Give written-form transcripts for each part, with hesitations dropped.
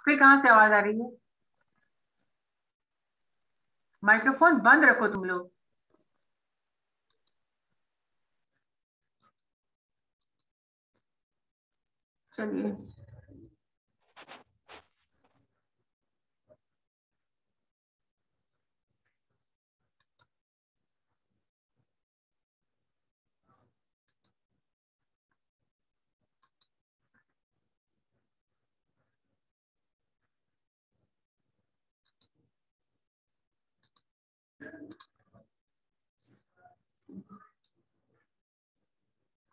फिर कहाँ से आवाज आ रही है? माइक्रोफोन बंद रखो तुम लोग। चलिए,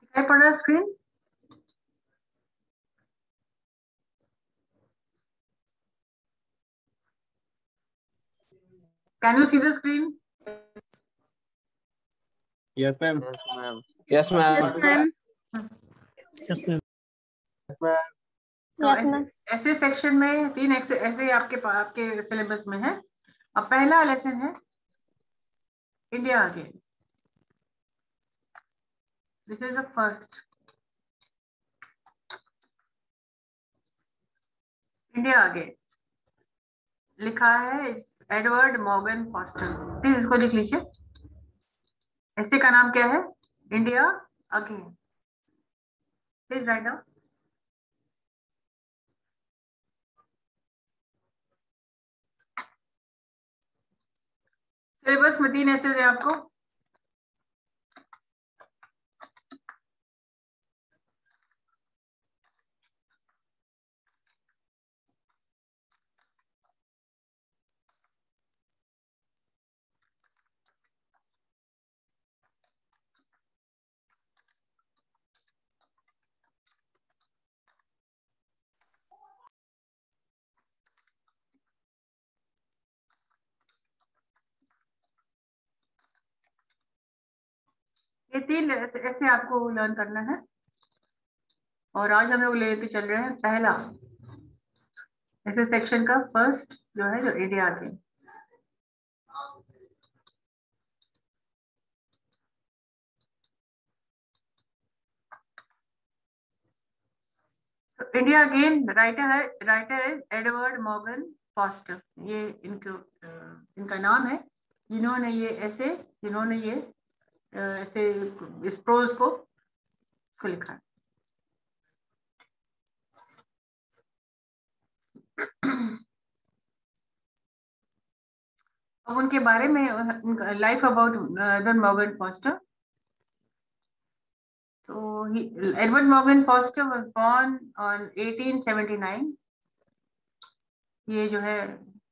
दिखाई पड़ रहा है screen? Can you see the screen? Yes, ma'am. Yes, ma'am. Yes, ma'am. Yes, ma'am. तो Yes, ma'am. ऐसे सेक्शन में तीन ऐसे आपके सिलेबस में है। अब पहला लेसन है India again. This is the first. India again लिखा है एडवर्ड मॉर्गन फॉस्टर। प्लीज इसको लिख लीजिए। ऐसे का नाम क्या है? India again. Please write down. Syllabus में तीन ऐसे है आपको। ये तीन ऐसे आपको लर्न करना है। और आज हम लोग लेके चल रहे हैं पहला ऐसे सेक्शन का फर्स्ट जो है, जो India again. India again writer है एडवर्ड मॉर्गन फॉस्टर। ये इनका नाम है जिन्होंने ये ऐसे इस प्रोज को लिखा है। अब उनके बारे में life about Edward Morgan foster. So Edward Morgan Foster was born on 1879. ये जो है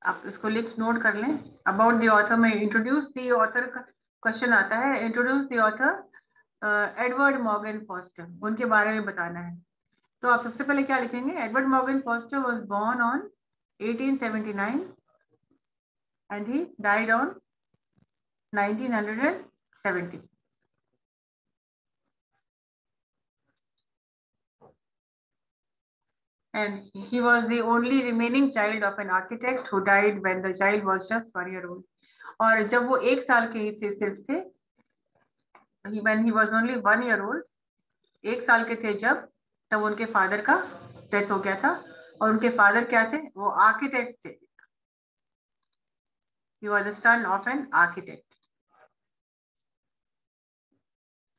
आप इसको नोट कर लें। अबाउट द ऑथर में इंट्रोड्यूस द ऑथर का क्वेश्चन आता है। Introduce the author Edward Morgan foster, उनके बारे में बताना है। तो आप सबसे पहले क्या लिखेंगे? Edward Morgan Forster was born on 1879 and he died on 1970। And he was the only remaining child of an architect who died when the child was just 1 year old. और जब वो 1 साल के ही थे सिर्फ थे, when he was only 1 year old, 1 साल के थे जब, तब उनके फादर का डेथ हो गया था। और उनके फादर क्या थे? वो आर्किटेक्ट थे। He was the son of an architect.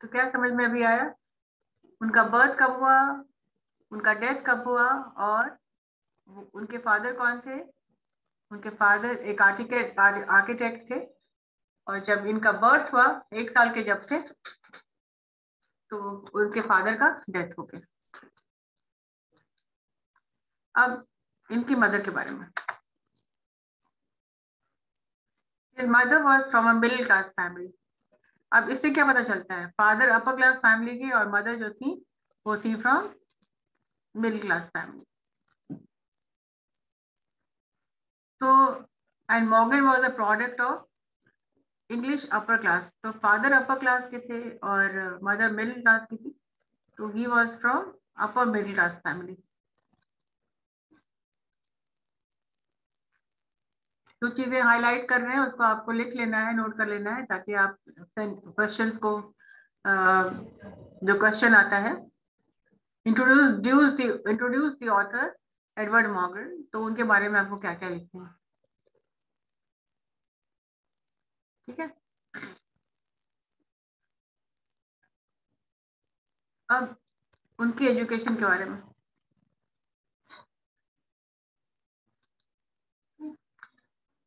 तो क्या समझ में अभी आया? उनका बर्थ कब हुआ, उनका डेथ कब हुआ, और उनके फादर कौन थे? उनके फादर एक आर्किटेक्ट थे। और जब इनका बर्थ हुआ 1 साल के जब थे, तो उनके फादर का डेथ हो गया। अब इनकी मदर के बारे में। His mother was from a middle class family. अब इससे क्या पता चलता है? फादर अपर क्लास फैमिली की और मदर जो थी वो थी फ्रॉम मिडिल क्लास फैमिली। तो and Morgan was a product of English upper class. तो फादर अपर क्लास के थे और मदर मिडिल क्लास की थी। तो he was from upper middle class family. जो चीजें हाईलाइट कर रहे हैं उसको आपको लिख लेना है, नोट कर लेना है, ताकि आप क्वेश्चंस को जो क्वेश्चन आता है, introduce the author Edward Morgan, तो उनके बारे में आपको क्या क्या लिखना है, ठीक है। अब उनकी एजुकेशन के बारे में,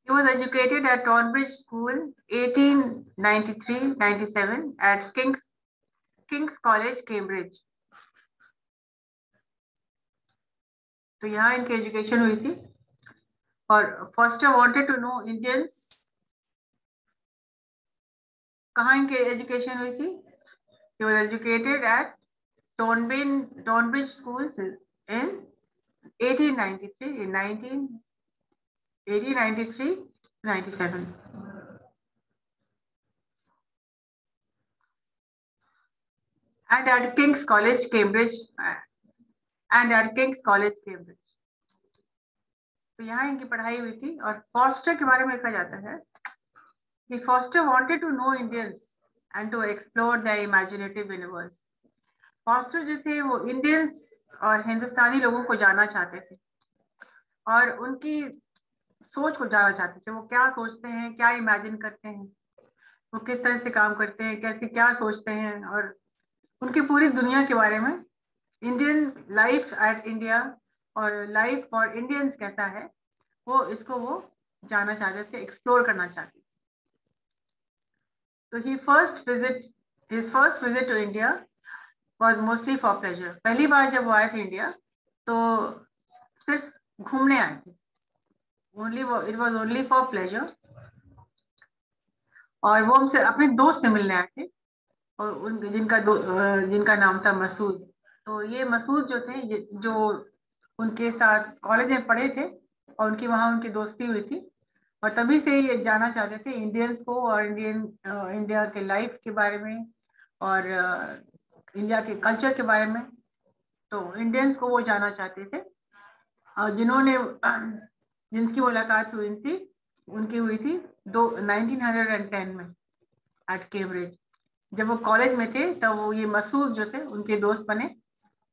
he was educated at Tonbridge School 1893-97 at King's College, Cambridge। तो यहाँ इनकी एजुकेशन हुई थी। और Forster wanted to know Indians, कहाँ इनकी एजुकेशन हुई थी? He was educated at Tonbridge schools in 1893, in 1893-97, and at King's College, Cambridge, and at King's College, Cambridge। तो यहाँ इनकी पढ़ाई हुई थी। और फॉस्टर के बारे में लिखा जाता है कि Forster wanted to know Indians and to explore the imaginative universe. Forster जो थे वो इंडियंस और हिंदुस्तानी लोगों को जानना चाहते थे और उनकी सोच को जानना चाहते थे। वो क्या सोचते हैं, क्या इमेजिन करते हैं, वो किस तरह से काम करते हैं, कैसे क्या सोचते हैं, और उनकी पूरी दुनिया के बारे में, इंडियन लाइफ एट इंडिया और लाइफ फॉर इंडियंस कैसा है, वो इसको वो जानना चाहते थे, एक्सप्लोर करना चाहते थे। तो his first visit to India was mostly for pleasure। पहली बार जब वो आए थे इंडिया तो सिर्फ घूमने आए थे, it was only for pleasure। और वो हमसे अपने दोस्त से मिलने आए थे, और जिनका नाम था मसूद। तो ये मसूद जो थे, जो उनके साथ कॉलेज में पढ़े थे और वहाँ उनकी दोस्ती हुई थी, और तभी से ये जानना चाहते थे इंडियंस को और इंडिया के लाइफ के बारे में और इंडिया के कल्चर के बारे में। तो इंडियंस को वो जानना चाहते थे, और जिनकी मुलाकात हुई उनकी हुई थी 1910 में एट कैम्ब्रिज। जब वो कॉलेज में थे तब वो ये मसूद जो थे उनके दोस्त बने,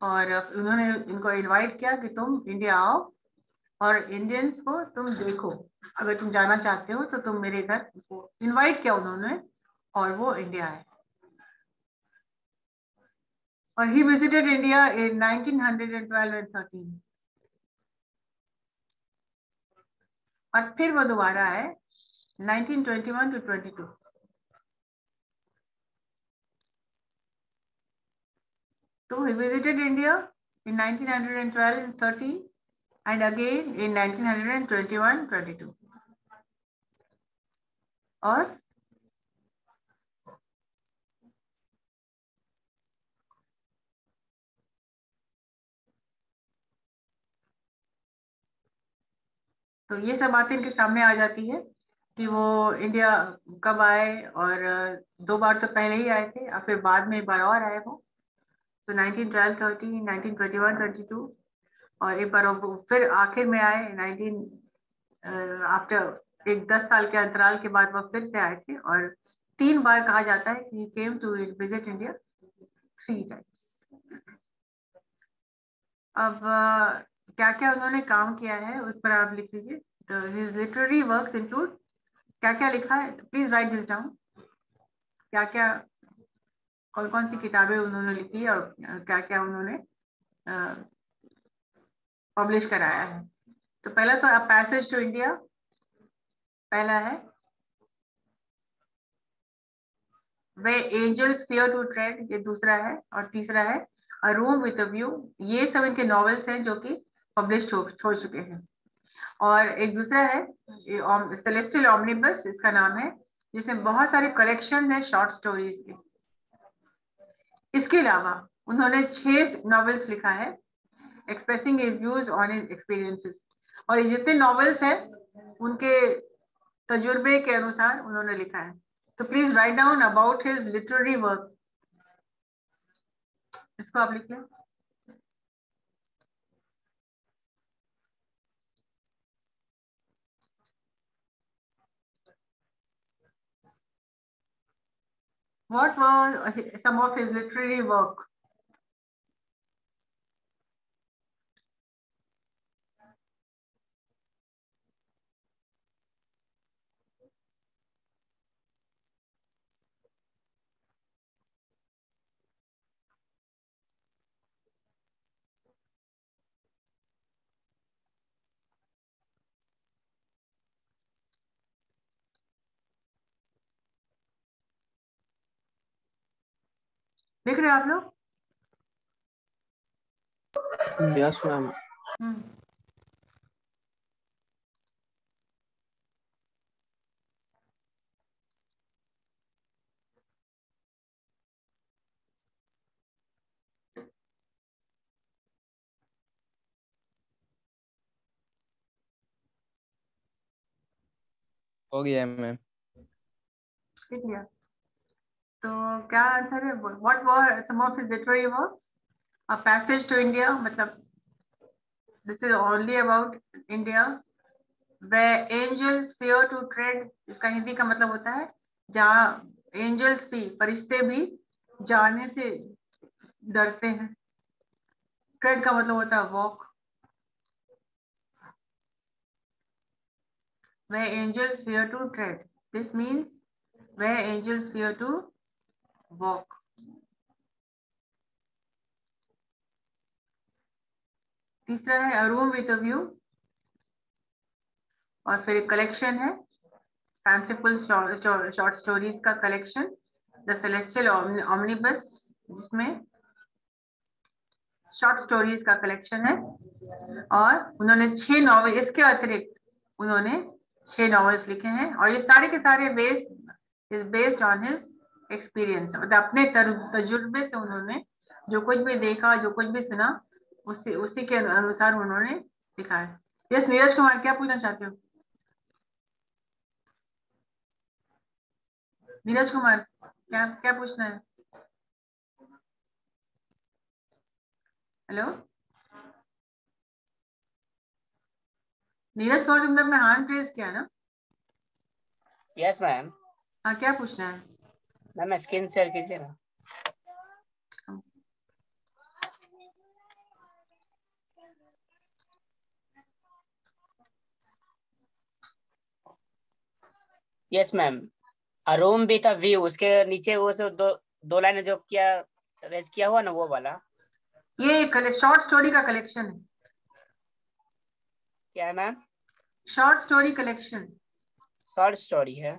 और उन्होंने इनको इनवाइट किया कि तुम इंडिया आओ और इंडियंस को तुम देखो, अगर तुम जाना चाहते हो तो तुम मेरे घर। इनवाइट किया उन्होंने और वो इंडिया आए। और he visited India in 1912 and 13। और फिर वो दोबारा आए 1921 to 22। So he visited India in 1912 and 13 and again in 1921-22। और तो ये सब बातें इनके सामने आ जाती है कि वो इंडिया कब आए, और 2 बार तो पहले ही आए थे और फिर बाद में एक बार और आए वो। तो 1912-13, 1921-22, और एक बार वो फिर आखिर में आए 19 आफ्टर एक 10 साल के अंतराल के बाद वो फिर से आए थे। और 3 बार कहा जाता है कि came to visit India 3 times। अब क्या क्या उन्होंने काम किया है उस पर आप लिख लीजिए। तो हिज लिटरेरी वर्क्स इंक्लूड, क्या क्या लिखा है, प्लीज राइट दिस डाउन। क्या क्या, कौन कौन सी किताबें उन्होंने लिखी और क्या क्या उन्होंने पब्लिश कराया है। तो पहला तो पैसेज टू इंडिया, पहला है वे एंजल्स फियर टू ट्रेड, ये दूसरा है। और तीसरा है अ रूम विद अ व्यू। ये सब इनके नॉवेल्स हैं जो कि पब्लिश हो चुके हैं। और एक दूसरा है सेलेस्टियल ऑमनिबस, इसका नाम है, जिसमें बहुत सारे कलेक्शन है शॉर्ट स्टोरीज के। इसके अलावा उन्होंने 6 नॉवेल्स लिखा है expressing his views on his experiences. और ये जितने नॉवेल्स हैं उनके तजुर्बे के अनुसार उन्होंने लिखा है। तो please write down about his literary work, इसको आप लिखिए। What were some of his literary work? देख रहे हो आप लोग? Yes ma'am. हो गया मैम। ठीक है, तो क्या आंसर है? What were some of his literary works? A passage to India, मतलब this is only about India. Where angels fear to tread, इसका हिंदी का मतलब होता है जहाँ एंजल्स भी, फरिश्ते भी जाने से डरते हैं। ट्रेड का मतलब होता है walk. Where angels fear to tread, this means where angels fear to walk. तीसरा है A Room with a View, और फिर एक कलेक्शन है फैंसीफुल शॉर्ट स्टोरीज का कलेक्शन द सेलेस्टियल ऑमनिबस, जिसमें शॉर्ट स्टोरीज का कलेक्शन है। और उन्होंने 6 नॉवेल, इसके अतिरिक्त उन्होंने 6 नॉवेल्स लिखे हैं, और ये सारे के सारे बेस्ड ऑन हिज एक्सपीरियंस, मतलब अपने तजुर्बे से उन्होंने जो कुछ भी देखा, जो कुछ भी सुना, उसी के अनुसार उन्होंने लिखा है। यस नीरज कुमार, क्या पूछना चाहते हो? नीरज कुमार, क्या क्या पूछना है? हेलो नीरज कुमार, तुमने अपना हैंड रेज किया ना? Yes ma'am. हाँ, क्या पूछना है? मैम स्क्रीन शेयर कीजिए ना। Yes ma'am, a room with a view, उसके नीचे वो जो दो लाइन जो किया रेज किया हुआ ना, वो वाला। ये शॉर्ट स्टोरी का कलेक्शन है। क्या है ma'am? Short story collection. Short story है।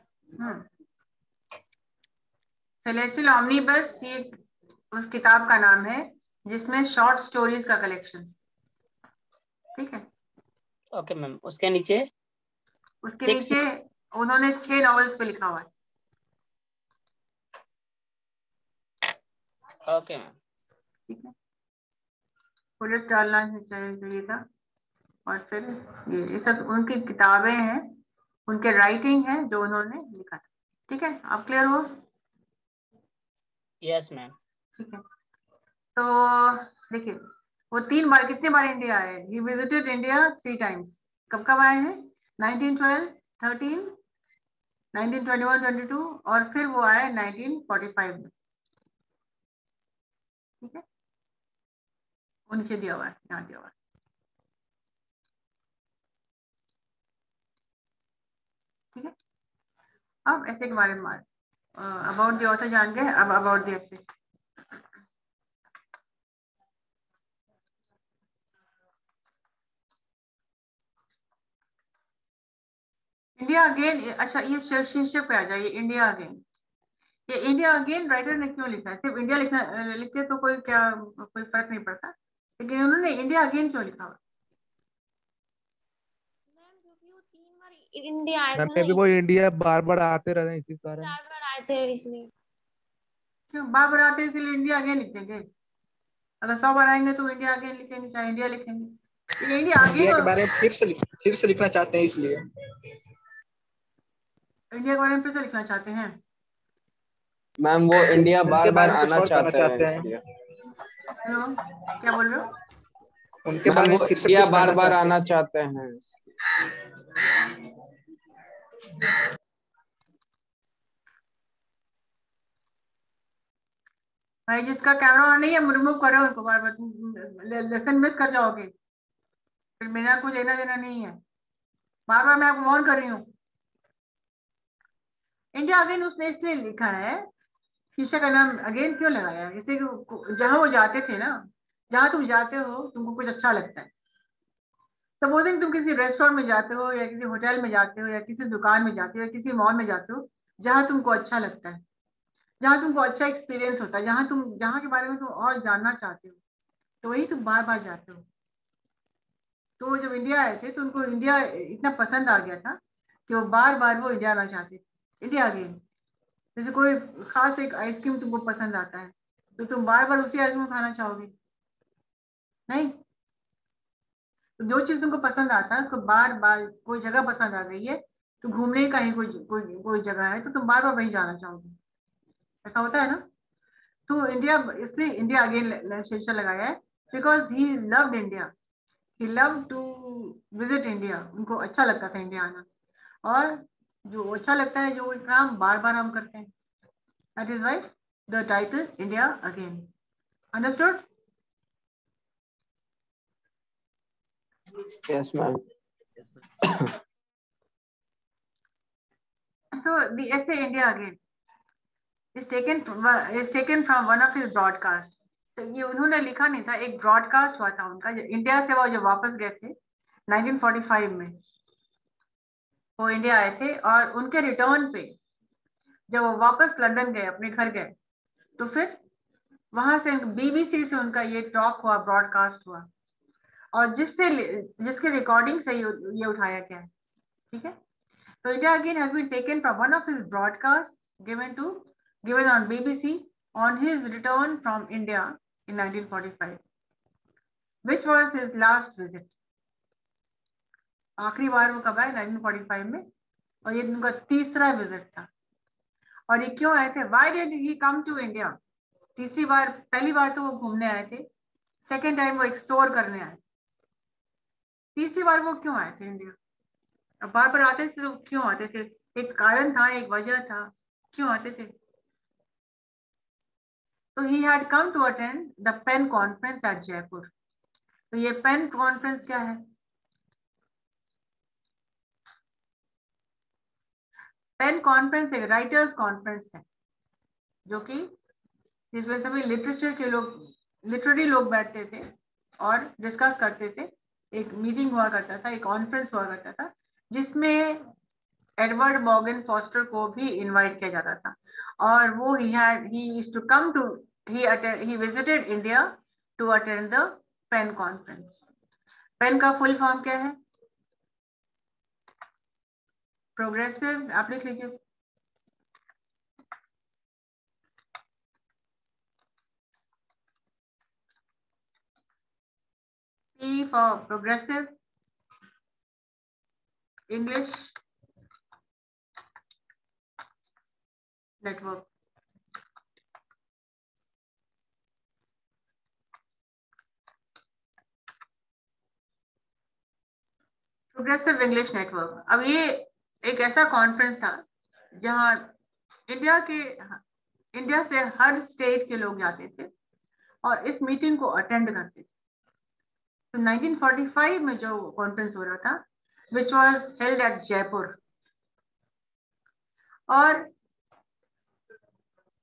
सेलेस्टियल ऑमनिबस ये उस किताब का नाम है जिसमें शॉर्ट स्टोरीज का कलेक्शन। ठीक है, ओके मैम, उसके नीचे उसके 6। नीचे उन्होंने 6 नॉवेल्स पे लिखा हुआ है। Okay ma'am. ठीक है, पुलिस डालना चाहिए था। और फिर ये सब उनकी किताबें हैं, उनके राइटिंग है जो उन्होंने लिखा था। ठीक है, आप क्लियर हो? Yes ma'am. ठीक है, तो देखिए वो 3 बार, कितने बार इंडिया आए? He visited India 3 times. कब कब आए हैं? 1912, 13, 1921, 22, और फिर वो आए 1945 में। ठीक है, वो नीचे दिया हुआ है, यहाँ दिया हुआ है। ठीक है, अब ऐसे के बारे में अबाउट द ऑथर जान गए, अब अबाउट द ऐसे। इंडिया अगेन, अच्छा ये शीर्षक पे आ जाइए, इंडिया अगेन। ये इंडिया अगेन राइटर ने क्यों लिखा है? सिर्फ इंडिया लिखते तो कोई फर्क नहीं पड़ता, लेकिन उन्होंने इंडिया अगेन क्यों लिखा हुआ? क्योंकि वो 3 बार इंडिया आए थे मैम ना, मे भी वो इंडिया बार बार आते रहे हैं इसी कारण। 4 बार आए थे इसलिए। क्यों बार बार आते हैं इसलिए इंडिया अगेन लिखेंगे? अगर 100 बार आएंगे तो इंडिया अगेन लिखेंगे, चाहे इंडिया लिखेंगे। ये इंडिया अगेन इंडिया के बारे में फिर से लिखना चाहते हैं इसलिए। इंडिया के बारे में फिर से लिखना चाहते हैं। मैम वो इंडिया उनके बार बार बारे में कुछ आना और करना चाहते हैं चाहते हैं। इसलिए। हेलो, क्या बोल रहे हो? उनके मैम बारे वो में फिर से इंडिया कुछ बार करना बार चाहते आना हैं। चाहते हैं। भाई जिसका कैमरा ऑन नहीं है रिमूव करो उनको, बार बार लेसन मिस कर जाओगे, फिर मेरा कोई लेना देना नहीं है। बार बार मैं आपको वार्न कर रही हूँ। इंडिया अगेन उसने इसलिए लिखा है, शीशा का नाम अगेन क्यों लगाया? इसे जहां वो जाते थे ना, जहां तुम जाते हो तुमको कुछ अच्छा लगता है। सपोजिंग तुम किसी रेस्टोरेंट में जाते हो, या किसी होटल में जाते हो, या किसी दुकान में जाते हो, या किसी मॉल में जाते हो, जहां तुमको अच्छा लगता है। जहाँ तुमको अच्छा एक्सपीरियंस होता है, जहाँ के बारे में तुम और जानना चाहते हो, तो वही तुम बार बार जाते हो। तो जब इंडिया आए थे तो उनको इंडिया इतना पसंद आ गया था कि वो बार बार वो इंडिया आना चाहते थे, इंडिया अगेन। जैसे कोई खास एक आइसक्रीम तुमको पसंद आता है तो तुम बार बार उसी आइसक्रीम खाना चाहोगे नहीं। तो जो चीज तुमको पसंद आता है उसको बार बार, कोई जगह पसंद आ गई है तो घूमने का ही कोई जगह है तो तुम बार बार वहीं जाना चाहोगे, ऐसा होता है ना। तो इंडिया, इसलिए इंडिया अगेन शीर्षक लगाया है because he loved India, he love to visit India. उनको अच्छा लगता था इंडिया आना, और जो अच्छा लगता है, जो काम बार बार हम करते हैं, that is why the title India again. Understood? Yes, ma'am. So the essay India again is taken from one of his broadcast. तो ये उन्होंने लिखा नहीं था, एक ब्रॉडकास्ट हुआ था उनका इंडिया से। वो जो वापस गए थे 1945 में, वो इंडिया आए थे, और उनके रिटर्न पे जब वो वापस लंदन गए, अपने घर गए, तो फिर वहां से BBC से उनका ये टॉक हुआ, ब्रॉडकास्ट हुआ, और जिसके रिकॉर्डिंग से ये उठाया गया है। ठीक है, तो India again has been taken from one of his broadcast given on BBC on his return from India in 1945, which was his last visit. आखिरी बार वो कब आए? 1945 में, और ये उनका तीसरा विजिट था। और ये क्यों आए थे? Why did he come to India? तीसरी बार, पहली बार तो वो घूमने आए थे, सेकेंड टाइम वो एक्सप्लोर करने आए, तीसरी बार वो क्यों आए थे इंडिया? अब बार बार आते थे तो क्यों आते थे? एक कारण था, एक वजह था, क्यों आते थे? तो he had come to attend the PEN conference at Jaipur. तो ये PEN conference क्या है? PEN conference एक राइटर्स कॉन्फ्रेंस है, जो कि जिसमें सभी लिटरेरी लोग बैठते थे और डिस्कस करते थे। एक मीटिंग हुआ करता था, एक कॉन्फ्रेंस हुआ करता था, जिसमें एडवर्ड मॉर्गन फॉस्टर को भी इनवाइट किया जाता था, और वो he visited India to attend the PEN conference. PEN का फुल फॉर्म क्या है? प्रोग्रेसिव, आप लिख लीजिए। P for Progressive English Network. Progressive English network. अब ये एक ऐसा कॉन्फ्रेंस था जहां इंडिया से हर स्टेट के लोग जाते थे और इस मीटिंग को अटेंड करते थे। तो 1945 में जो कॉन्फ्रेंस हो रहा था, which was held at Jaipur, और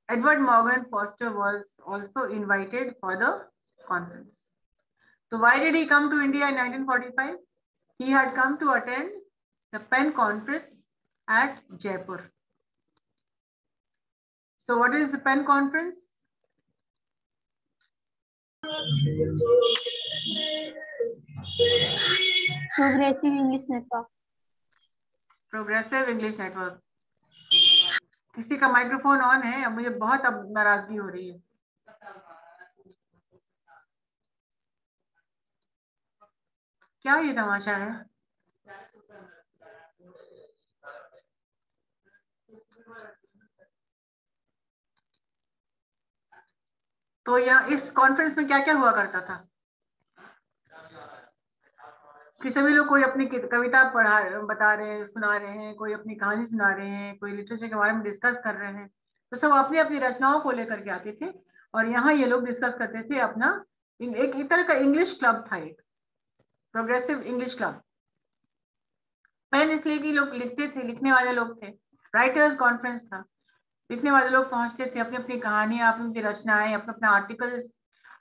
Edward Morgan Foster was also invited for the conference. So why did he come to India in 1945? He had come to attend the PEN conference at Jaipur. So what is the PEN conference? Progressive English Network. Progressive English Network. किसी का microphone on है? अब मुझे बहुत नाराजगी हो रही है। क्या ये तमाशा है? तो यहाँ इस कॉन्फ्रेंस में क्या क्या हुआ करता था कि सभी लोग कोई अपनी कविता बता रहे हैं, सुना रहे हैं, कोई अपनी कहानी सुना रहे हैं, कोई लिटरेचर के बारे में डिस्कस कर रहे हैं। तो सब अपनी अपनी रचनाओं को लेकर के आते थे और यहाँ ये लोग डिस्कस करते थे अपना। एक तरह का इंग्लिश क्लब था, एक प्रोग्रेसिव इंग्लिश क्लब। पेन इसलिए कि लोग लिखते थे, लिखने वाले लोग थे, राइटर्स कॉन्फ्रेंस था, लिखने वाले लोग पहुंचते थे, अपनी अपनी कहानियां, अपनी अपनी रचनाएं, अपने अपने आर्टिकल्स,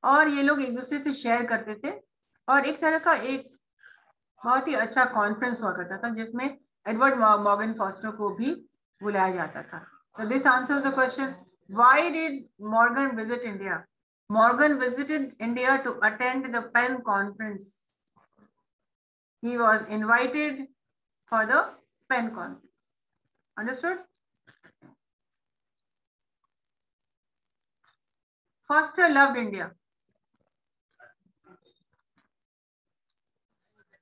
और ये लोग एक दूसरे से शेयर करते थे। और एक तरह का एक बहुत ही अच्छा कॉन्फ्रेंस हुआ करता था जिसमें एडवर्ड मॉर्गन फॉस्टर को भी बुलाया जाता था। So this answers the question, Why did Morgan visit India? Morgan visited India to attend the PEN conference. He was invited for the PEN conference. Understood? Foster loved India.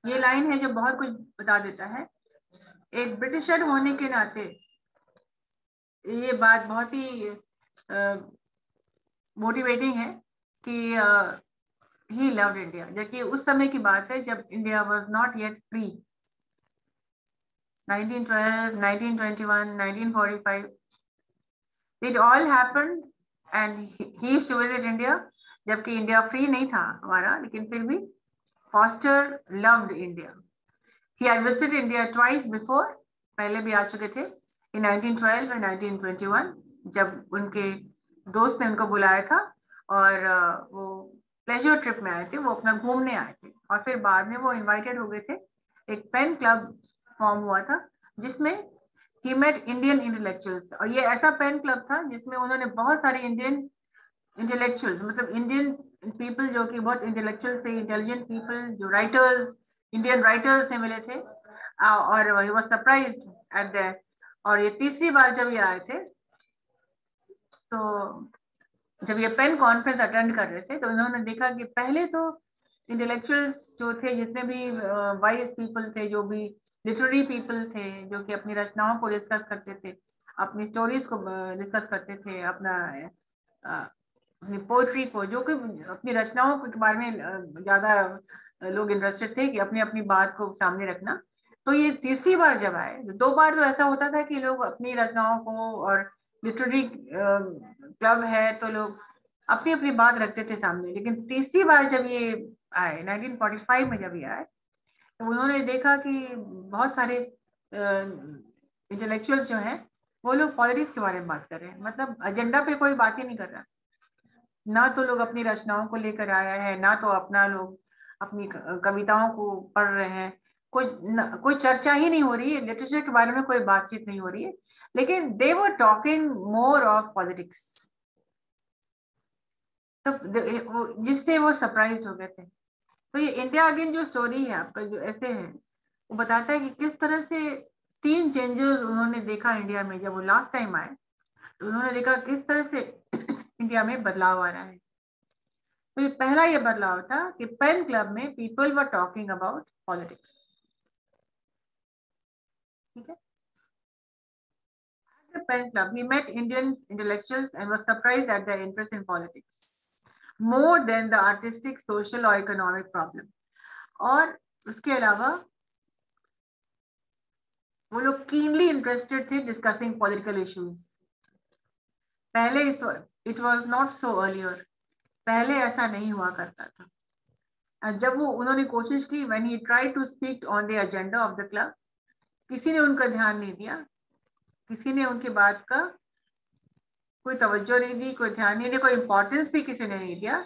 ये line है जो बहुत कुछ बता देता है. एक ब्रिटिशर होने के नाते ये बात बहुत ही मोटिवेटिंग है कि ही लव्ड इंडिया, जबकि उस समय की बात है जब India was not yet free. 1912, 1921, 1945, it all happened and he used to visit India, जबकि इंडिया फ्री नहीं था हमारा, लेकिन फिर भी Foster loved India. He had visited India twice before, पहले भी आ चुके थे, in 1912 and 1921, जब उनके दोस्त ने उनको बुलाया था और वो प्लेजर ट्रिप में आए थे, वो अपना घूमने आए थे और फिर बाद में वो इनवाइटेड हो गए थे. एक पेन क्लब फॉर्म हुआ था जिसमें he met Indian intellectuals, और ये ऐसा पेन क्लब था जिसमें उन्होंने बहुत सारे इंडियन इंटेलेक्चुअल्स, मतलब इंडियन पीपल जो कि बहुत इंटेलेक्चुअल से, इंटेलिजेंट पीपल जो राइटर्स, इंडियन राइटर्स से मिले थे, और he was surprised at that. और ये तीसरी बार जब ये आए थे, तो जब ये पेन कॉन्फ्रेंस अटेंड कर रहे थे तो उन्होंने देखा कि पहले तो इंटेलेक्चुअल्स जो थे, जितने भी वाइज पीपल थे, जो भी लिटरेरी पीपल थे, जो कि अपनी रचनाओं को डिस्कस करते थे, अपनी स्टोरीज को डिस्कस करते थे, अपनी पोइट्री को, जो कि अपनी रचनाओं के बारे में ज्यादा लोग इंटरेस्टेड थे कि अपनी अपनी बात को सामने रखना. तो ये तीसरी बार जब आए, 2 बार तो ऐसा होता था कि लोग अपनी रचनाओं को, और लिटरेरी क्लब है तो लोग अपनी अपनी बात रखते थे सामने, लेकिन तीसरी बार जब ये आए 1945 में जब ये आए, तो उन्होंने देखा कि बहुत सारे इंटेलेक्चुअल्स जो हैं वो लोग पॉलिटिक्स के बारे में बात कर रहे हैं, मतलब एजेंडा पे कोई बात ही नहीं कर रहा. ना तो लोग अपनी रचनाओं को लेकर आया है, ना तो अपना लोग अपनी कविताओं को पढ़ रहे हैं, कोई चर्चा ही नहीं हो रही है, लिटरेचर के बारे में कोई बातचीत नहीं हो रही है, लेकिन they were talking more of politics. तो जिससे वो सरप्राइज हो गए थे. तो ये इंडिया अगेन जो स्टोरी है आपका, जो ऐसे है, वो बताता है कि किस तरह से 3 चेंजेस उन्होंने देखा इंडिया में. जब वो लास्ट टाइम आए तो उन्होंने देखा किस तरह से इंडिया में बदलाव आ रहा है. तो ये पहला ये बदलाव था कि पेन क्लब में people were talking about politics. ठीक है. At the pen club, he met Indian intellectuals and was surprised at their interest in politics more than the artistic, social or economic problem. और उसके अलावा वो लोग keenly interested थे discussing political issues. पहले it was not so earlier. पहले ऐसा नहीं हुआ करता था. जब वो उन्होंने कोशिश की, when he tried to speak on the agenda of the club, किसी ने उनका ध्यान नहीं दिया, किसी ने उनकी बात का कोई तवज्जो नहीं दी, कोई ध्यान नहीं दिया, कोई इंपॉर्टेंस भी किसी ने नहीं दिया,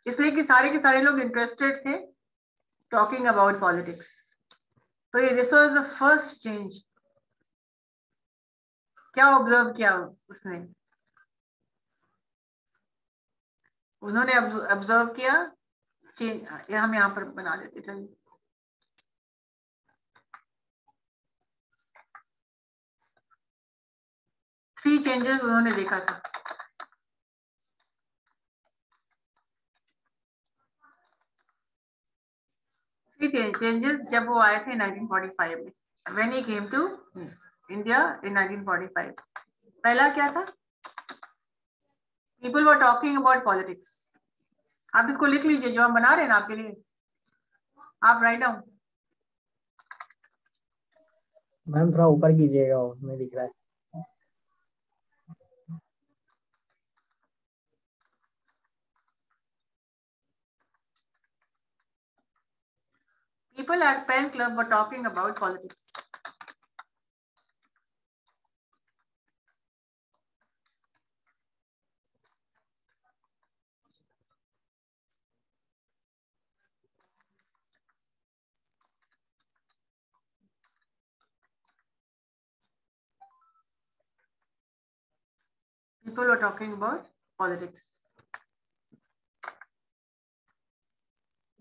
इसलिए कि सारे के सारे लोग इंटरेस्टेड थे टॉकिंग अबाउट पॉलिटिक्स. तो ये this was the first change. क्या ऑब्जर्व किया उसने? उन्होंने ऑब्जर्व किया चेंज. हम यहाँ पर बना देते चलिए. थ्री चेंजेस उन्होंने देखा था. थ्री चेंजेस जब वो आए थे 1945 में, when he came to India in 1945. पहला क्या था? People were talking about politics. आप इसको लिख लीजिए, जो हम बना रहे हैं ना आपके लिए, आप राइट डाउन. मैम थोड़ा ऊपर कीजिएगा, उसमें दिख रहा है. People at Pen Club were talking about politics. people were talking about politics.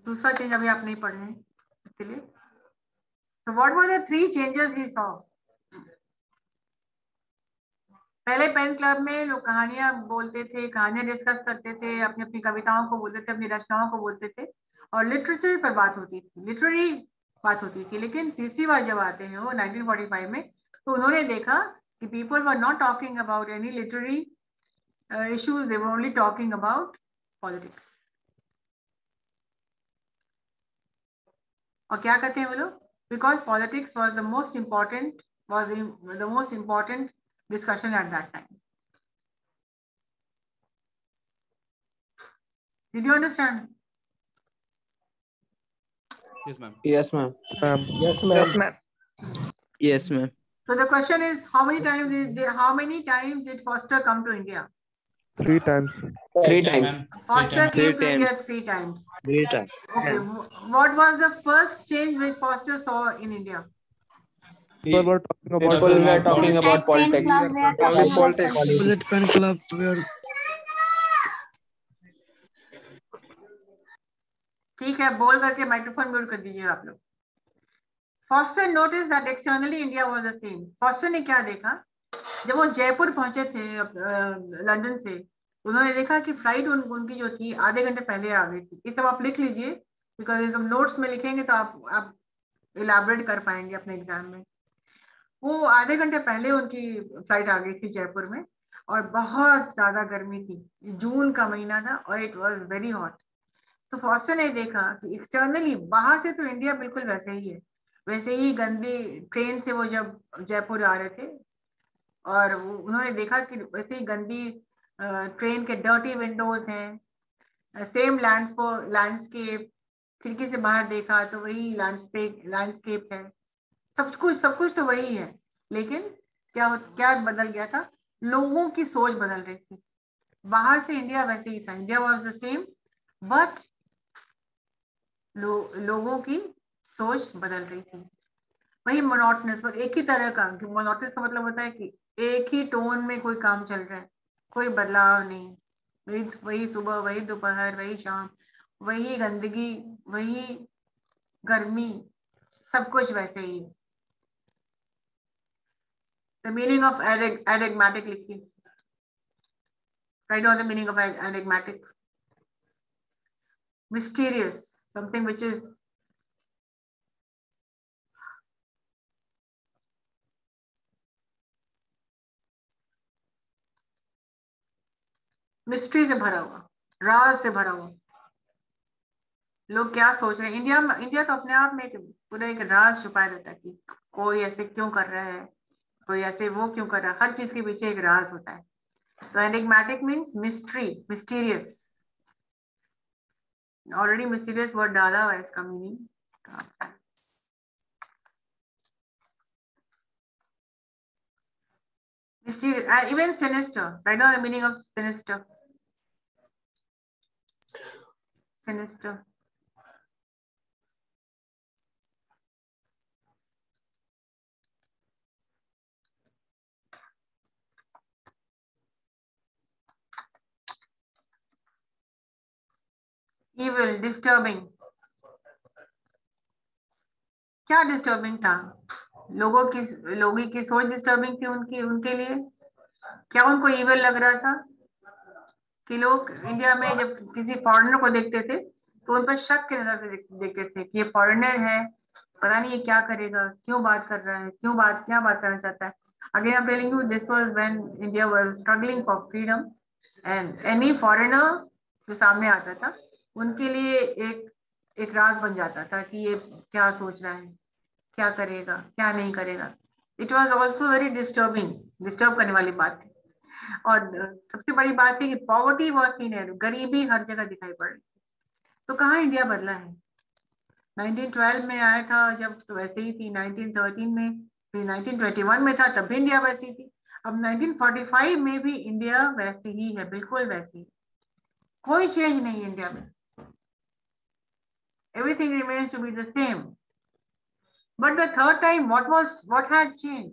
दूसरा चेंज अभी आप नहीं पढ़ रहे हैं इसलिए. So what were the 3 changes he saw? पहले पेन क्लब में लोग कहानियां बोलते थे, कहानियां डिस्कस करते थे, अपनी अपनी कविताओं को बोलते थे, अपनी रचनाओं को बोलते थे और लिटरेचर पर बात होती थी, लिटरेरी बात होती थी. लेकिन तीसरी बार जब आते हैं वो 1945 में, तो उन्होंने देखा कि people were not talking about any literary issues, they were only talking about politics. और क्या कहते हैं वो लोग? Because politics was the most important discussion at that time. Did you understand? Yes, ma'am. Yes, ma'am. Yes, ma'am. Yes, ma'am. So the question is, how many times did Foster come to India? 3 times. 3 times. Foster Three came to times. India 3 times. 3 times. Okay. What was the first change which Foster saw in India? People were talking about People were talking about At 10 politics. class, we are talking Only about politics. politics. Pen club where ठीक है, बोल करके microphone mute कर दीजिए आप लोग. Foster noticed that externally India was the same. Foster ने क्या देखा? जब वो जयपुर पहुंचे थे लंदन से, उन्होंने देखा कि फ्लाइट उनकी जो थी आधे घंटे पहले आ गई थी. ये सब आप लिख लीजिए, बिकॉज हम नोट्स में लिखेंगे तो आप इलाबरेट कर पाएंगे अपने एग्जाम में. वो आधे घंटे पहले उनकी फ्लाइट आ गई थी जयपुर में और बहुत ज्यादा गर्मी थी, जून का महीना था और इट वाज वेरी हॉट. तो फॉस्टर ने देखा कि एक्सटर्नली बाहर से तो इंडिया बिल्कुल वैसे ही है, वैसे ही गंदी ट्रेन से वो जब जयपुर आ रहे थे और उन्होंने देखा कि वैसे ही गंदी ट्रेन के डर्टी विंडोज हैं, सेम लैंडस्केप, खिड़की से बाहर देखा तो वही लैंडस्केप है, सब कुछ तो वही है. लेकिन क्या बदल गया था? लोगों की सोच बदल रही थी. बाहर से इंडिया वैसे ही था, India was the same, but लोगों की सोच बदल रही थी. वही मोनोटनस, पर एक ही तरह का. मोनोटनस का मतलब होता है कि एक ही टोन में कोई काम चल रहा है, कोई बदलाव नहीं. वही सुबह, वही दोपहर, वही शाम, वही गंदगी, वही गर्मी, सब कुछ वैसे ही. The meaning of enigmatic लिखिए. Write down the meaning of enigmatic. Mysterious, something which is mystery से भरा हुआ, राज से भरा हुआ. लोग क्या सोच रहे हैं? इंडिया तो अपने आप में पूरा एक राज छुपाया रहता है कि कोई ऐसे क्यों कर रहा है, कोई ऐसे वो क्यों कर रहा है. हर चीज के पीछे एक राज होता है. तो enigmatic means mystery, mysterious. Already mysterious word डाला हुआ है इसका meaning. mysterious, even sinister. Right now the meaning of sinister. Sinister. Evil, disturbing. क्या डिस्टर्बिंग था? लोगों की सोच डिस्टर्बिंग थी उनके लिए. क्या उनको इविल लग रहा था कि लोग इंडिया में जब किसी फॉरेनर को देखते थे तो उन पर शक की नजर से देखते थे कि ये फॉरेनर है, पता नहीं ये क्या करेगा, क्यों बात कर रहा है, क्या बात करना चाहता है. Again I am telling you, this was when India was struggling for freedom and any foreigner जो सामने आता था उनके लिए एक राज बन जाता था कि ये क्या सोच रहा है, क्या करेगा, क्या नहीं करेगा. It was also very disturb करने वाली बात थी. और सबसे बड़ी बात थी कि पॉवर्टी वॉज सीन है, गरीबी हर जगह दिखाई पड़ रही. तो कहाँ इंडिया बदला है? 1912 में आया था जब तो वैसे ही थी, 1913 में, फिर 1921 में था तब भी इंडिया वैसी थी. अब 1945 में भी इंडिया वैसी ही है, बिल्कुल वैसी. कोई चेंज नहीं है इंडिया में. Everything remains to be the same. But the third time, what had changed?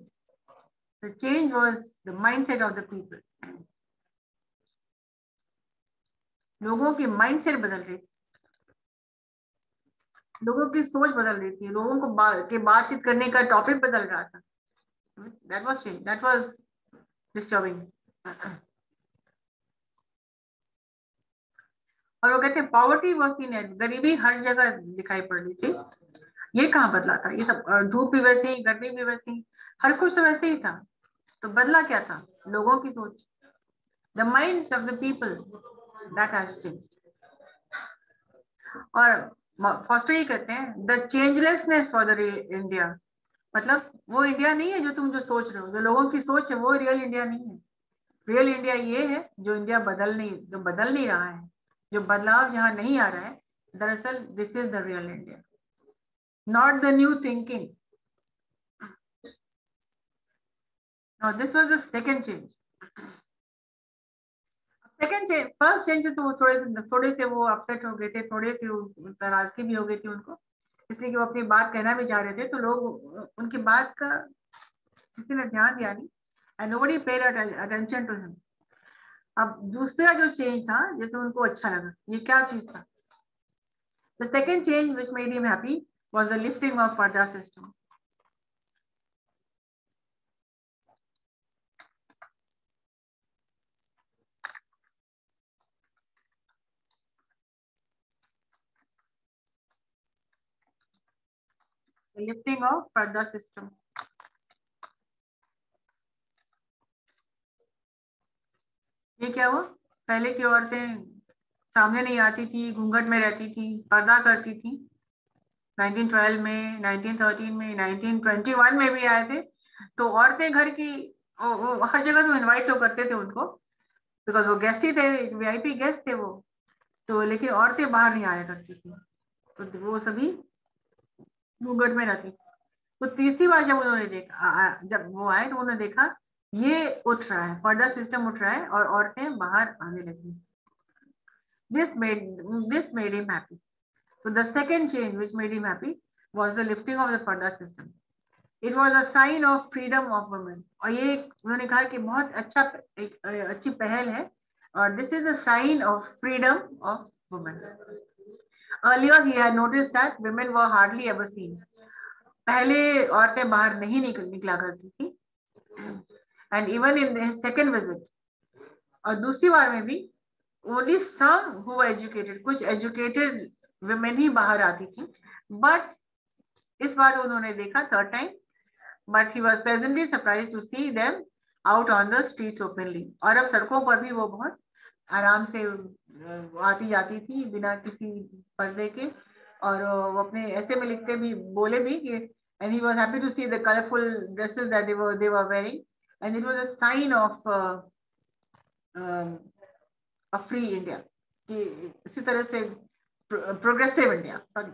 The change was the mindset of the people. लोगों की माइंडसेट बदल रही थी, लोगों की सोच बदल रही थी, लोगों को बातचीत करने का टॉपिक बदल रहा था. That was change. That was disturbing. और वो कहते हैं पॉवर्टी वॉज इन एवरीवेयर, गरीबी हर जगह दिखाई पड़ रही थी. ये कहाँ बदला था? ये सब धूप भी वैसे ही, गर्मी भी वैसी ही, हर कुछ तो वैसे ही था. तो बदला क्या था? लोगों की सोच. The minds of the people that has changed. और फॉस्टर ये कहते हैं द चेंजलेसनेस फॉर द इंडिया, मतलब वो इंडिया नहीं है जो तुम जो सोच रहे हो, जो लोगों की सोच है वो रियल इंडिया नहीं है. रियल इंडिया ये है जो इंडिया बदल नहीं रहा है, जो बदलाव जहां नहीं आ रहा है. दरअसल this is the real India, not the new thinking. Now this was the second change. Second change, first change तो वो थोड़े से वो अपसेट हो गए थे, थोड़े से नाराजगी भी हो गई थी उनको, इसलिए कि वो अपनी बात कहना भी चाह रहे थे, तो लोग उनकी बात का किसी ने ध्यान दिया नहीं. and nobody paid attention to him. अब दूसरा जो चेंज था जैसे उनको अच्छा लगा, ये क्या चीज था? The second change which made him happy was the lifting of Parda system. The lifting of Parda system. ये क्या हुआ? पहले की औरतें सामने नहीं आती थी, घूंघट में रहती थी, पर्दा करती थी. 1912 में, 1913 में, 1921 में भी आए थे. तो औरतें घर की हर जगह तो इनवाइट तो करते थे उनको, बिकॉज वो गेस्ट ही थे, वीआईपी गेस्ट थे वो. तो लेकिन औरतें बाहर नहीं आया करती थी, तो वो सभी घूंघट में रहती. तो तीसरी बार जब उन्होंने देखा, जब वो आए तो उन्होंने देखा ये उठ रहा है, पर्दा सिस्टम उठ रहा है और औरतें बाहर आने लगी. This made him happy. So the second change which made him happy was the lifting of the Parda system. It was a sign of freedom of women. और ये उन्होंने कहा कि बहुत अच्छी पहल है, और this is a sign of freedom of women. Earlier he had noticed that women were hardly ever seen. पहले औरतें बाहर नहीं निकला करती थी. And even in his second visit, और दूसरी बार में भी only some who were educated, कुछ educated women ही बाहर आती थी. But इस बार उन्होंने देखा third time, but he was pleasantly surprised to see them out on the streets openly. और अब सड़कों पर भी वो बहुत आराम से आती जाती थी बिना किसी पर्दे के, और वो अपने ऐसे में लिखते भी, बोले भी कि and he was happy to see the colorful dresses that they were wearing, and it was a sign of a free India, कि इसी तरह से progressive India. Sorry.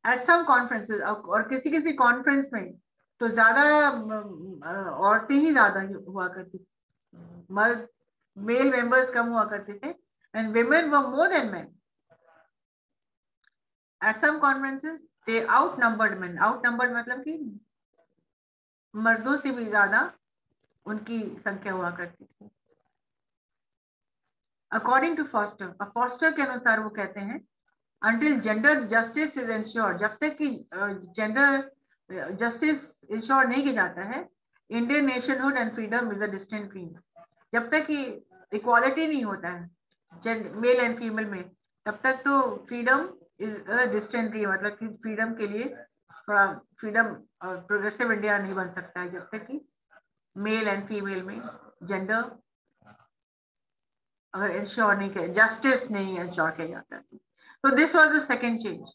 At some conferences, और किसी कॉन्फ्रेंस में तो ज्यादा औरतें ही ज्यादा हुआ करती थी, मर्द मेल मेंबर्स कम हुआ करते थे, and women were more than men. At some conferences they outnumbered men. Outnumbered मतलब कि मर्दों से भी ज्यादा उनकी संख्या हुआ करती थी. According to Foster, Foster के अनुसार वो कहते हैं until gender justice is ensured, जब तक कि gender justice ensure नहीं किया जाता है, Indian nationhood and freedom is a distant dream. जब तक कि equality नहीं होता है मेल एंड फीमेल में, तब तक तो freedom is a distant dream. मतलब कि freedom के लिए थोड़ा freedom progressive India नहीं बन सकता है जब तक कि मेल एंड फीमेल में जेंडर अगर इंश्योर नहीं किया, जस्टिस नहीं इंश्योर किया जाता है. तो this was the second change.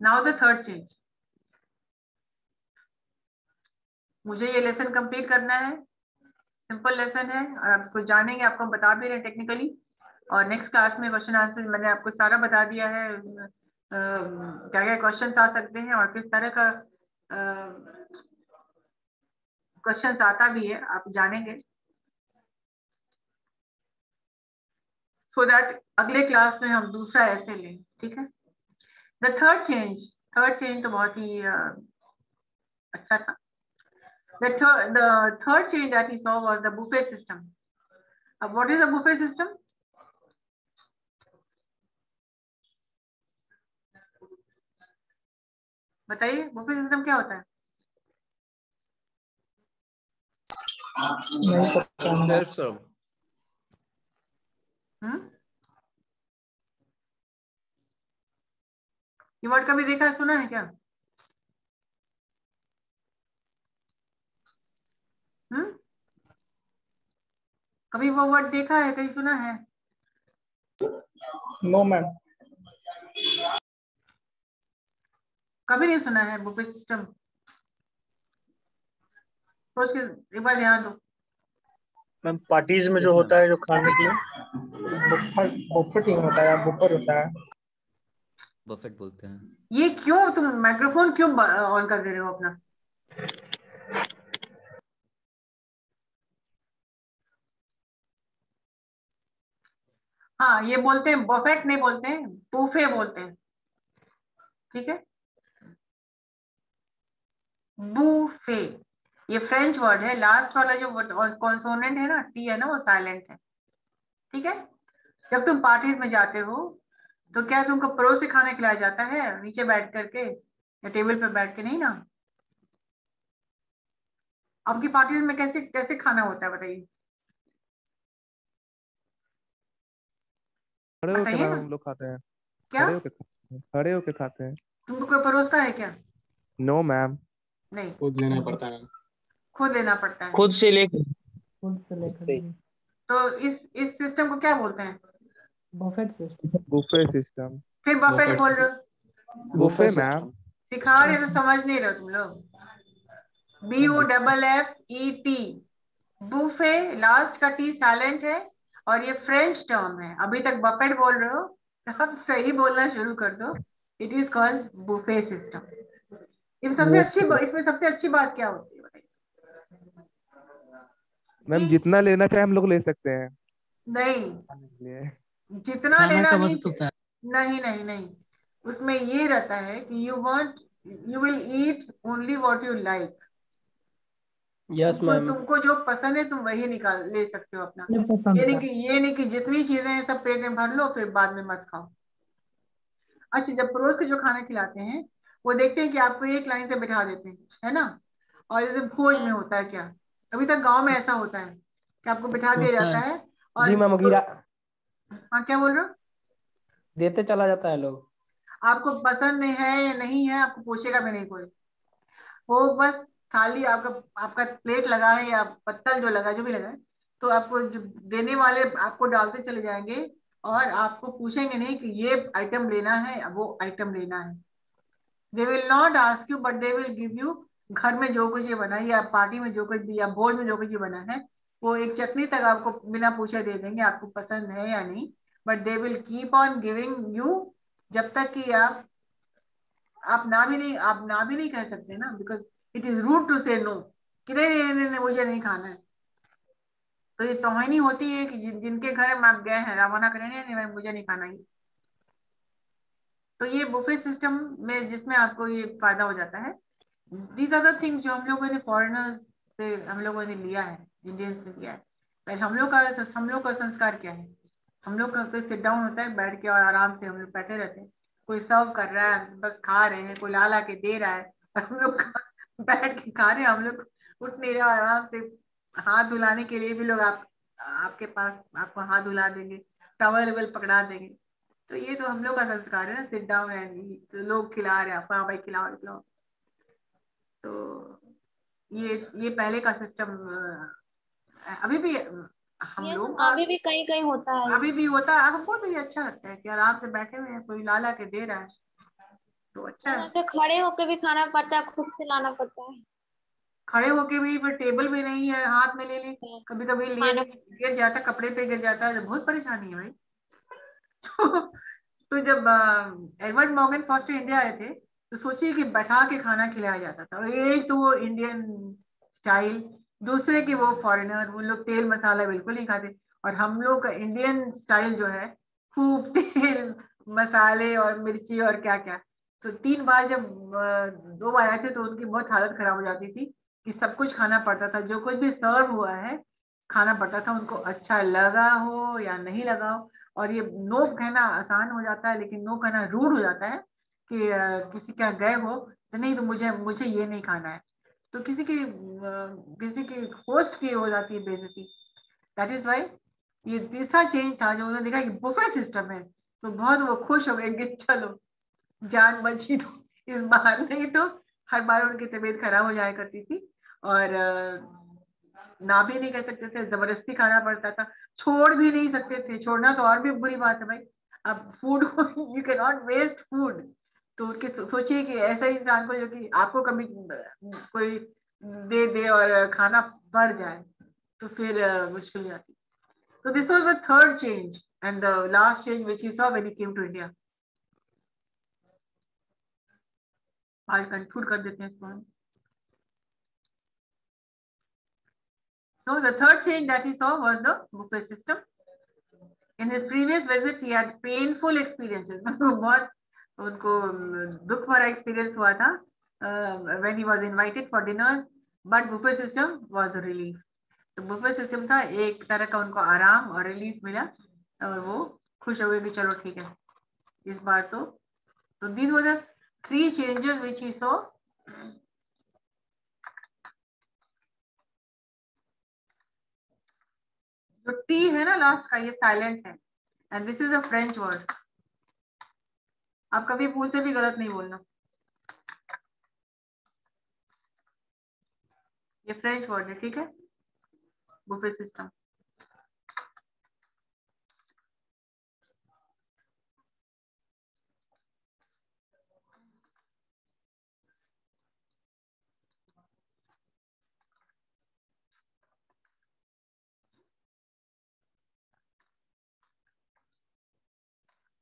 Now the third change. मुझे ये लेसन कंप्लीट करना है, सिंपल लेसन है, और आप इसको जानेंगे, आपको बता भी रहे हैं टेक्निकली, और नेक्स्ट क्लास में क्वेश्चन आंसर मैंने आपको सारा बता दिया है, क्या क्या क्वेश्चंस आ सकते हैं और किस तरह का क्वेश्चंस आता भी है, आप जानेंगे. सो दैट अगले क्लास में हम दूसरा ऐसे लें. ठीक है. द थर्ड चेंज तो बहुत ही अच्छा था. The third change that he saw was the buffet system. What is a buffet system? बताइए, बुफे सिस्टम क्या होता है? नहीं पता। Self serve. ये वर्ड कभी देखा है, सुना है क्या? कभी वो वर्ड देखा है, कहीं सुना है? No ma'am. कभी नहीं सुना है बुफे सिस्टम? सोच के एक बार ध्यान दो। मैम पार्टीज में जो होता है जो खाने के लिए बुफेटिंग होता है, बुफर होता है। बफेट बोलते हैं। ये क्यों तुम माइक्रोफोन क्यों ऑन कर दे रहे हो अपना? हाँ, ये बोलते हैं बफेट नहीं बोलते हैं, बूफे बोलते हैं। ठीक है, बूफे ये फ्रेंच वर्ड है। लास्ट वाला जो कॉन्सोनेंट है ना, टी है ना, वो साइलेंट है। ठीक है, जब तुम पार्टीज में जाते हो तो क्या तुमको परोस से खाना खिलाया जाता है नीचे बैठ करके या टेबल पे बैठ के? नहीं ना। आपकी पार्टीज में कैसे कैसे खाना होता है बताइए? खड़े होके बताइए मैम ना। हम लोग खाते हैं। क्या खड़े होके खाते हैं। तुमको कोई परोसता है क्या? No ma'am. नहीं, खुद लेना पड़ता है। खुद लेना पड़ता है। खुद से लेकर तो इस सिस्टम को क्या बोलते हैं? Buffet system. Buffet system. फिर बफेट बोल रहे हो। Buffet ma'am. सिखा रहे तो समझ नहीं रहे हो तुम लोग। BUFFET, बूफे, लास्ट का टी साइलेंट है और ये फ्रेंच टर्म है। अभी तक बफेट बोल रहे हो, अब सही बोलना शुरू कर दो। It is called buffet system. इसमें सबसे अच्छी बात क्या होती है बताइए? मैम जितना लेना चाहे हम लोग ले सकते हैं। नहीं, जितना लेना नहीं, नहीं नहीं नहीं, उसमें ये रहता है कि you will eat only what you like. Yes ma'am. तुमको जो पसंद है तुम वही ले सकते हो अपना। ये नहीं कि जितनी चीजें हैं सब पेट में भर लो फिर बाद में मत खाओ। अच्छा, जब परोस के जो खाना खिलाते हैं वो देखते हैं कि आपको एक लाइन से बिठा देते हैं, है ना। और जैसे भोज में होता है, क्या अभी तक गांव में ऐसा होता है कि आपको बिठा दिया जाता है और जी मैम, गिरा हाँ, क्या बोल रहे हो? देते चला जाता है लोग। आपको पसंद नहीं है या नहीं है, आपको पूछेगा भी नहीं कोई। वो बस थाली आपका प्लेट लगा है या पत्तल जो लगा, जो भी लगा है, तो आपको जो देने वाले आपको डालते चले जाएंगे और आपको पूछेंगे नहीं कि ये आइटम लेना है या वो आइटम लेना है। They will not ask you but they will give you. घर में जो कुछ ये बना है या पार्टी में जो कुछ भी या भोज में जो कुछ ये बना है, वो एक चटनी तक आपको बिना पूछे दे देंगे, आपको पसंद है या नहीं। But they will keep on giving you जब तक कि आप ना भी नहीं कह सकते ना, because it is rude to say no कि नहीं, मुझे नहीं खाना है। तो ये तोहिनी होती है कि जिनके घर में आप गए हैं, आप मना करें नहीं, मुझे नहीं खाना ये। तो ये बुफे सिस्टम में जिसमें आपको ये फायदा हो जाता है। दीज आर द थिंग्स जो हम लोगों ने फॉरेनर्स से हम लोगों ने लिया है, इंडियंस ने लिया है। पहले हम लोग का संस्कार क्या है? हम लोग का कोई सिट डाउन होता है, बैठ के और आराम से हम लोग बैठे रहते हैं। कोई सर्व कर रहा है, बस खा रहे हैं, कोई ला के दे रहा है और हम लोग बैठ के खा रहे हैं। हम लोग उठ नहीं रहे, आराम से हाथ धुलाने के लिए भी लोग आपके पास आपको हाथ धुला देंगे, टॉवल पकड़ा देंगे। तो ये तो हम लोग का संस्कार है ना, सिट डाउन है, तो लोग खिला रहे हैं आपको, हाँ भाई खिलाओ खिलाओ। तो ये पहले का सिस्टम अभी भी हम लोग अभी भी कहीं कहीं होता है। अभी भी होता है। हमको तो ये अच्छा लगता है कि आराम से बैठे हुए हैं, कोई ला के दे रहा है तो अच्छा है। तो खड़े होकर भी खाना पड़ता है, खुद से लाना पड़ता है। खड़े होके भी फिर टेबल भी नहीं है, हाथ में ले ली, कभी कभी ले गिर जाता है, कपड़े पे गिर जाता है, तो बहुत परेशानी है भाई। तो जब एडवर्ड मॉर्गन फॉस्टर इंडिया आए थे तो सोचिए कि बैठा के खाना खिलाया जाता था। एक तो वो इंडियन स्टाइल, दूसरे की वो फॉरेनर, वो लोग तेल मसाला बिल्कुल नहीं खाते। और हम लोग का इंडियन स्टाइल जो है खूब तेल मसाले और मिर्ची और क्या क्या। तो 3 बार जब 2 बार आए थे तो उनकी बहुत हालत खराब हो जाती थी कि सब कुछ खाना पड़ता था, जो कुछ भी सर्व हुआ है खाना पड़ता था, उनको अच्छा लगा हो या नहीं लगा हो। और ये नो कहना आसान हो जाता है, लेकिन नो कहना रूड हो जाता है कि किसी का गए हो तो नहीं, तो मुझे मुझे ये नहीं खाना है, तो किसी की होस्ट की हो जाती है बेइज्जती। दैट इज वाई ये तीसरा चेंज था जो उन्होंने देखा कि बुफे सिस्टम है, तो बहुत वो खुश हो गए कि चलो जान बची, तो इस बार नहीं तो हर बार उनकी तबीयत खराब हो जाया करती थी और ना भी नहीं कर सकते थे, जबरदस्ती खाना पड़ता था, छोड़ भी नहीं सकते थे, छोड़ना तो और भी बुरी बात है भाई। अब food you can not waste food, तो उनके सोचिए कि ऐसा इंसान को जो कि आपको कभी कोई दे दे और खाना बढ़ जाए तो फिर मुश्किल हो जाती। So this was the third change and the last change which he saw when he came to India. आज conclude कर देते हैं इसको। So the third change that he saw was the buffet system. In his previous visits, he had painful experiences. बहुत उनको दुख भरा experience हुआ था when he was invited for dinners, but buffet system was a relief. तो buffet system था एक तरह का, उनको आराम और रिलीफ मिला और वो खुश हो गए कि चलो ठीक है इस बार तो these were the 3 changes which he saw. जो टी है ना लास्ट का, ये साइलेंट है and this is a French word. आप कभी भूल से भी गलत नहीं बोलना, ये फ्रेंच वर्ड है, ठीक है। Buffet system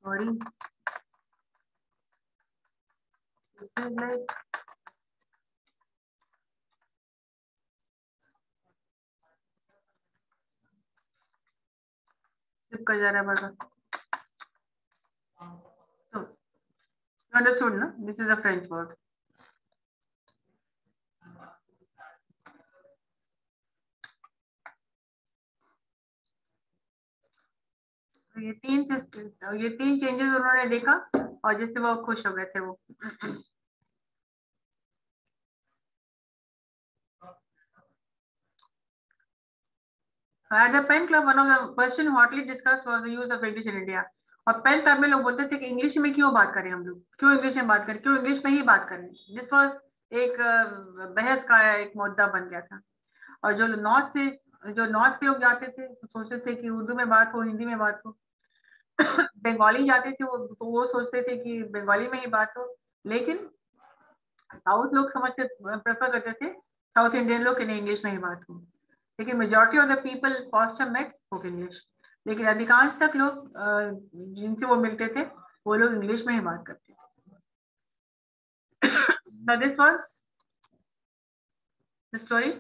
sorry, this is like slip कर जा रहा है बड़ा। So you understood ना, this is a French word. ये 3 चेंजेस उन्होंने देखा और जिससे वो खुश हो गए थे वो। At the Pen Club, one of the question hotly discussed was the use of English in India. और पेन क्लब में लोग बोलते थे कि इंग्लिश में क्यों बात करें हम लोग, क्यों इंग्लिश में बात करें, क्यों इंग्लिश में ही बात करें। दिस वाज एक बहस का एक मुद्दा बन गया था। और जो नॉर्थ के लोग जाते थे तो सोचते थे कि उर्दू में बात हो, हिंदी में बात हो। बंगाली जाते थे वो सोचते थे कि बंगाली में ही बात हो। लेकिन साउथ लोग प्रेफर करते थे, साउथ इंडियन लोग इंग्लिश में ही बात हो। लेकिन majority of the people Forster met spoke English, लेकिन अधिकांश तक लोग जिनसे वो मिलते थे वो लोग इंग्लिश में ही बात करते थे। This was the story.